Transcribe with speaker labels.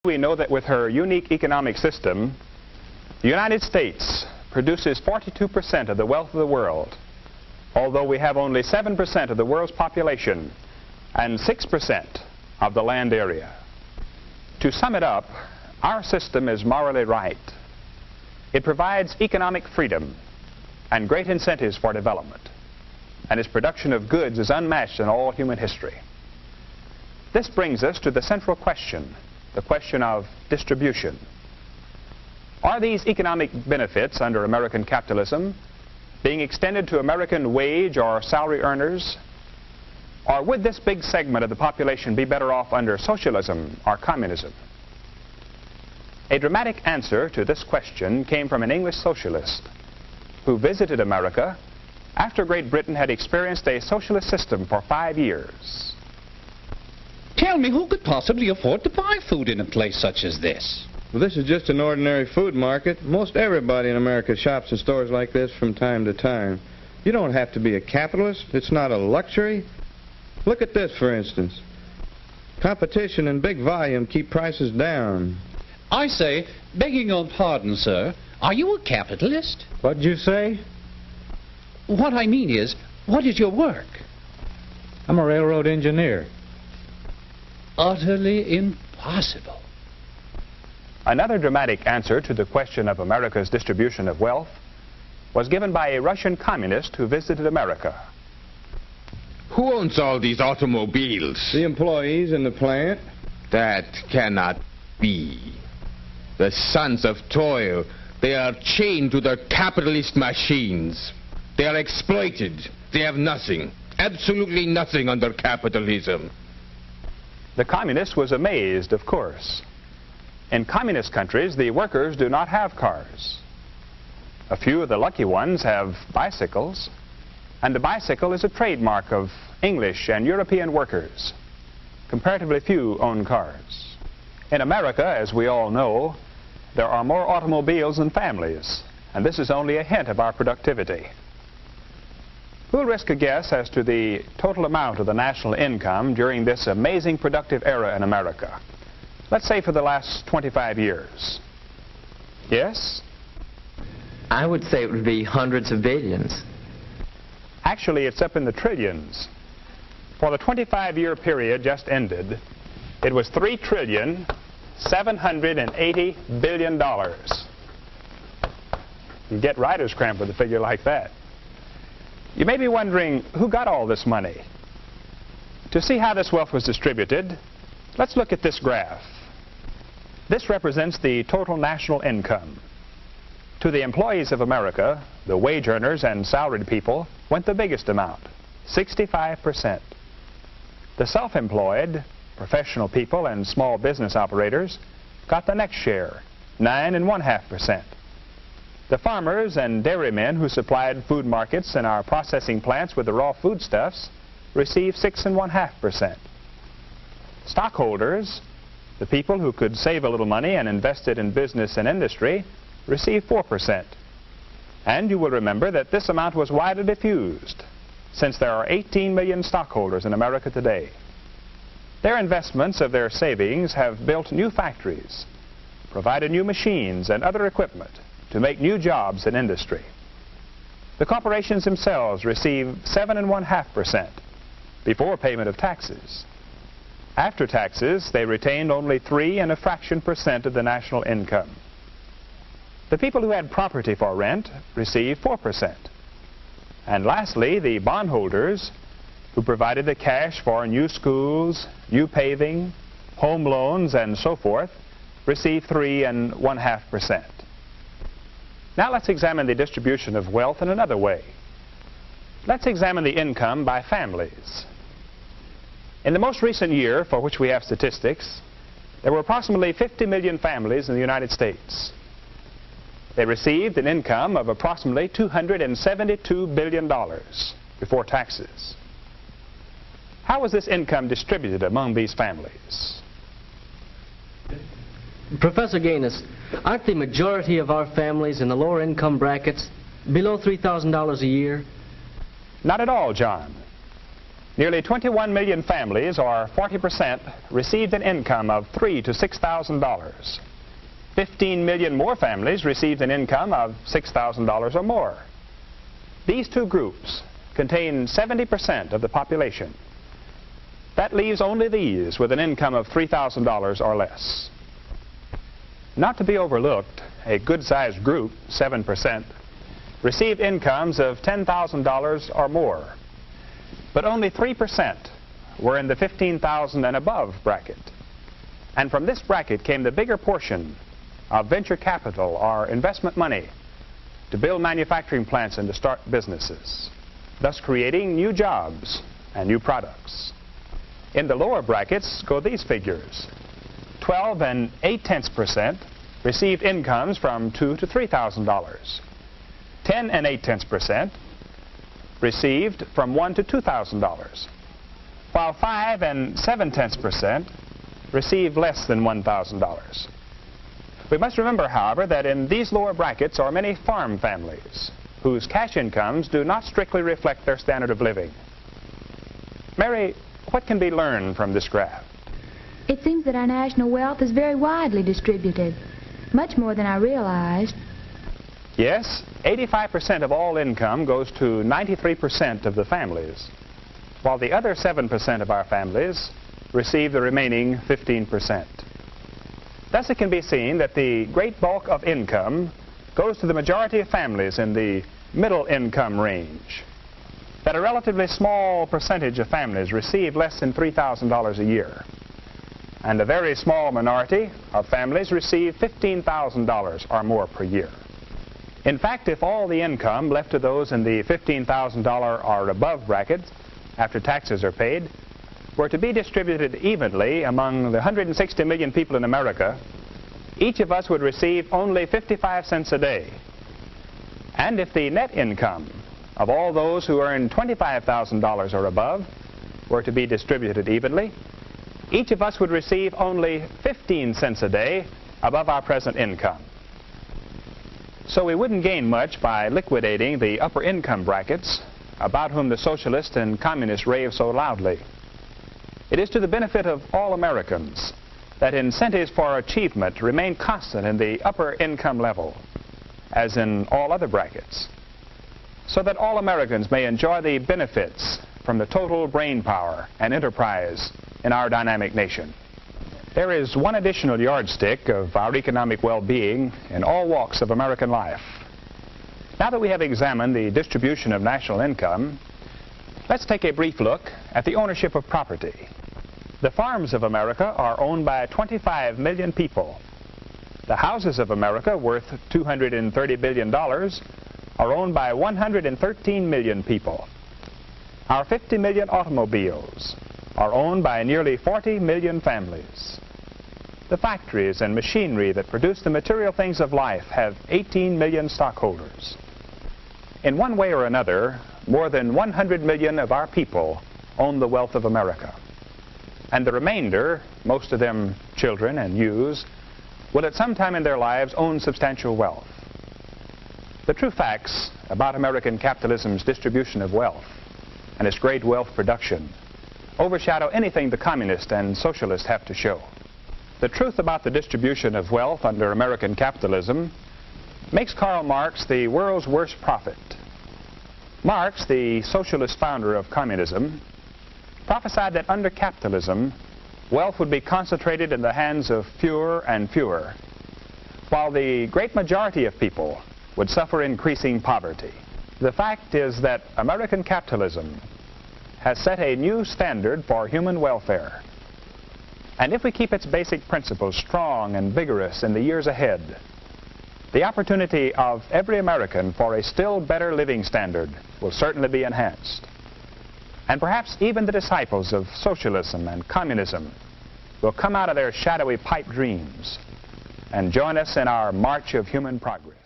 Speaker 1: We know that with her unique economic system, the United States produces 42% of the wealth of the world, although we have only 7% of the world's population and 6% of the land area. To sum it up, our system is morally right. It provides economic freedom and great incentives for development, and its production of goods is unmatched in all human history. This brings us to the central question, the question of distribution. Are these economic benefits under American capitalism being extended to American wage or salary earners? Or would this big segment of the population be better off under socialism or communism? A dramatic answer to this question came from an English socialist who visited America after Great Britain had experienced a socialist system for 5 years.
Speaker 2: Tell me, who could possibly afford to buy food in a place such as this?
Speaker 3: Well, this is just an ordinary food market. Most everybody in America shops in stores like this from time to time. You don't have to be a capitalist. It's not a luxury. Look at this, for instance. Competition and big volume keep prices down.
Speaker 2: I say, begging your pardon, sir, are you a capitalist?
Speaker 3: What'd you say?
Speaker 2: What I mean is, what is your work?
Speaker 3: I'm a railroad engineer.
Speaker 2: Utterly impossible.
Speaker 1: Another dramatic answer to the question of America's distribution of wealth was given by a Russian communist who visited America.
Speaker 4: Who owns all these automobiles?
Speaker 3: The employees in the plant.
Speaker 4: That cannot be. The sons of toil, they are chained to their capitalist machines. They are exploited. They have nothing, absolutely nothing under capitalism.
Speaker 1: The communist was amazed, of course. In communist countries, the workers do not have cars. A few of the lucky ones have bicycles, and the bicycle is a trademark of English and European workers. Comparatively few own cars. In America, as we all know, there are more automobiles than families, and this is only a hint of our productivity. Who'll risk a guess as to the total amount of the national income during this amazing productive era in America? Let's say for the last 25 years. Yes?
Speaker 5: I would say it would be hundreds of billions.
Speaker 1: Actually, it's up in the trillions. For the 25-year period just ended, it was $3,780 billion. You get writer's cramp with a figure like that. You may be wondering, who got all this money? To see how this wealth was distributed, let's look at this graph. This represents the total national income. To the employees of America, the wage earners and salaried people, went the biggest amount, 65%. The self-employed, professional people and small business operators got the next share, 9.5%. The farmers and dairymen who supplied food markets and our processing plants with the raw foodstuffs received 6.5%. Stockholders, the people who could save a little money and invest it in business and industry, received 4%. And you will remember that this amount was widely diffused, since there are 18 million stockholders in America today. Their investments of their savings have built new factories, provided new machines and other equipment to make new jobs in industry. The corporations themselves receive 7.5% before payment of taxes. After taxes, they retained only 3.1% of the national income. The people who had property for rent received 4%. And lastly, the bondholders, who provided the cash for new schools, new paving, home loans, and so forth, received 3.5%. Now let's examine the distribution of wealth in another way. Let's examine the income by families. In the most recent year, for which we have statistics, there were approximately 50 million families in the United States. They received an income of approximately $272 billion before taxes. How was this income distributed among these families?
Speaker 5: Professor Gaines, aren't the majority of our families in the lower income brackets below $3,000 a year?
Speaker 1: Not at all, John. Nearly 21 million families, or 40%, received an income of $3,000 to $6,000. 15 million more families received an income of $6,000 or more. These two groups contain 70% of the population. That leaves only these with an income of $3,000 or less. Not to be overlooked, a good-sized group, 7%, received incomes of $10,000 or more. But only 3% were in the $15,000 and above bracket. And from this bracket came the bigger portion of venture capital or investment money to build manufacturing plants and to start businesses, thus creating new jobs and new products. In the lower brackets go these figures. 12 and 0.8% received incomes from $2,000 to $3,000. 10 and 0.8% received from $1,000 to $2,000, while 5 and 0.7% received less than $1,000. We must remember, however, that in these lower brackets are many farm families whose cash incomes do not strictly reflect their standard of living. Mary, what can be learned from this graph?
Speaker 6: It seems that our national wealth is very widely distributed, much more than I realized.
Speaker 1: Yes, 85% of all income goes to 93% of the families, while the other 7% of our families receive the remaining 15%. Thus it can be seen that the great bulk of income goes to the majority of families in the middle income range, that a relatively small percentage of families receive less than $3,000 a year, and a very small minority of families receive $15,000 or more per year. In fact, if all the income left to those in the $15,000 or above bracket after taxes are paid were to be distributed evenly among the 160 million people in America, each of us would receive only 55 cents a day. And if the net income of all those who earn $25,000 or above were to be distributed evenly, each of us would receive only 15 cents a day above our present income. So we wouldn't gain much by liquidating the upper income brackets about whom the socialists and communists rave so loudly. It is to the benefit of all Americans that incentives for achievement remain constant in the upper income level, as in all other brackets, so that all Americans may enjoy the benefits from the total brain power and enterprise in our dynamic nation. There is one additional yardstick of our economic well-being in all walks of American life. Now that we have examined the distribution of national income, let's take a brief look at the ownership of property. The farms of America are owned by 25 million people. The houses of America, worth $230 billion, are owned by 113 million people. Our 50 million automobiles are owned by nearly 40 million families. The factories and machinery that produce the material things of life have 18 million stockholders. In one way or another, more than 100 million of our people own the wealth of America. And the remainder, most of them children and youths, will at some time in their lives own substantial wealth. The true facts about American capitalism's distribution of wealth and its great wealth production overshadow anything the communists and socialists have to show. The truth about the distribution of wealth under American capitalism makes Karl Marx the world's worst prophet. Marx, the socialist founder of communism, prophesied that under capitalism, wealth would be concentrated in the hands of fewer and fewer, while the great majority of people would suffer increasing poverty. The fact is that American capitalism has set a new standard for human welfare. And if we keep its basic principles strong and vigorous in the years ahead, the opportunity of every American for a still better living standard will certainly be enhanced. And perhaps even the disciples of socialism and communism will come out of their shadowy pipe dreams and join us in our march of human progress.